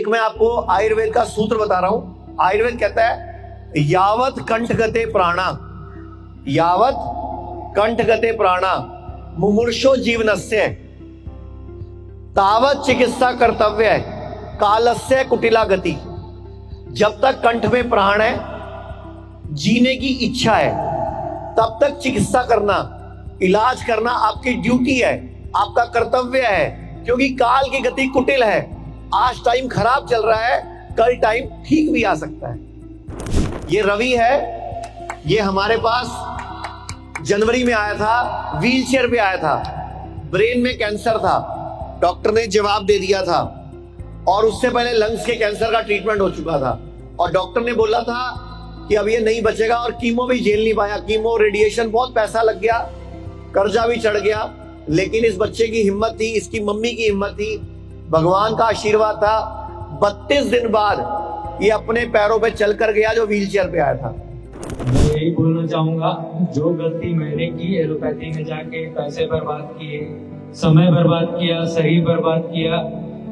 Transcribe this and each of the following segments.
एक मैं आपको आयुर्वेद का सूत्र बता रहा हूं। आयुर्वेद कहता है यावत कंठगते प्राणा, यावत कंठगते प्राणा मुमूर्षो जीवनस्य तावत चिकित्सा कर्तव्य है कालस्य कुटिला गति। जब तक कंठ में प्राण है, जीने की इच्छा है, तब तक चिकित्सा करना, इलाज करना आपकी ड्यूटी है, आपका कर्तव्य है। क्योंकि काल की गति कुटिल है। आज टाइम खराब चल रहा है, कल टाइम ठीक भी आ सकता है। ये रवि है, ये हमारे पास जनवरी में आया था, व्हीलचेयर पे आया था, ब्रेन में कैंसर था, डॉक्टर ने जवाब दे दिया था और उससे पहले लंग्स के कैंसर का ट्रीटमेंट हो चुका था और डॉक्टर ने बोला था कि अब ये नहीं बचेगा और कीमो भी झेल नहीं पाया। कीमो रेडिएशन बहुत पैसा लग गया, कर्जा भी चढ़ गया, लेकिन इस बच्चे की हिम्मत थी, इसकी मम्मी की हिम्मत थी, भगवान का आशीर्वाद था। 32 दिन बाद ये अपने पैरों पे चल कर गया जो व्हीलचेयर पे आया था। मैं यही बोलना चाहूंगा, जो गलती मैंने की एलोपैथी में जाके पैसे बर्बाद किए, समय बर्बाद किया, शरीर बर्बाद किया,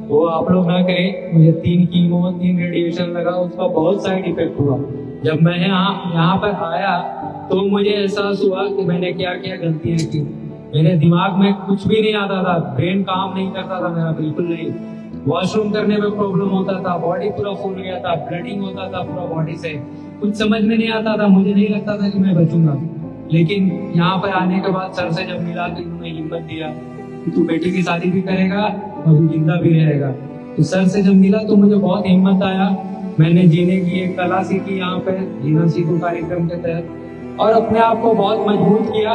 वो आप लोग ना करें। मुझे 3 कीमो 3 रेडिएशन लगा, उसका बहुत साइड इफेक्ट हुआ। जब मैं यहाँ पर आया तो मुझे एहसास हुआ कि मैंने क्या क्या गलतियां की। मेरे दिमाग में कुछ भी नहीं आता था, ब्रेन काम नहीं करता था मेरा, बिल्कुल नहीं। वॉशरूम करने में प्रॉब्लम होता था, बॉडी पूरा फूल गया था, ब्लडिंग होता था पूरा बॉडी से, कुछ समझ में नहीं आता था। मुझे नहीं लगता था कि मैं बचूंगा, लेकिन यहाँ पर आने के बाद सर से जब मिला तो उन्होंने हिम्मत दिया कि तू बेटी की शादी भी करेगा और तू जिंदा भी रहेगा। तो सर से जब मिला तो मुझे बहुत हिम्मत आया। मैंने जीने की एक कला सीखी यहाँ पे जीना सीखो कार्यक्रम के तहत, और अपने आप को बहुत मजबूत किया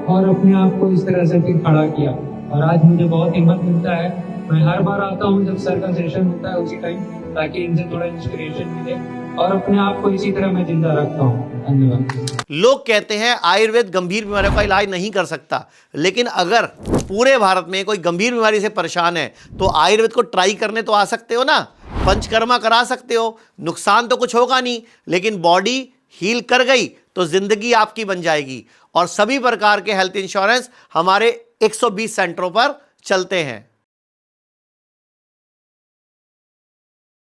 और अपने आप को इस तरह से फिर खड़ा किया। और आज मुझे बहुत हिम्मत मिलता है। मैं हर बार आता हूँ जब सर का सेशन होता है उसी टाइम, ताकि इनसे थोड़ा इंस्पिरेशन मिले और अपने आप को इसी तरह मैं जिंदा रखता हूँ। धन्यवाद। लोग कहते हैं आयुर्वेद गंभीर बीमारियों का इलाज नहीं कर सकता, लेकिन अगर पूरे भारत में कोई गंभीर बीमारी से परेशान है तो आयुर्वेद को ट्राई करने तो आ सकते हो ना, पंचकर्मा करा सकते हो, नुकसान तो कुछ होगा नहीं, लेकिन बॉडी हील कर गई तो जिंदगी आपकी बन जाएगी। और सभी प्रकार के हेल्थ इंश्योरेंस हमारे 120 सेंटरों पर चलते हैं।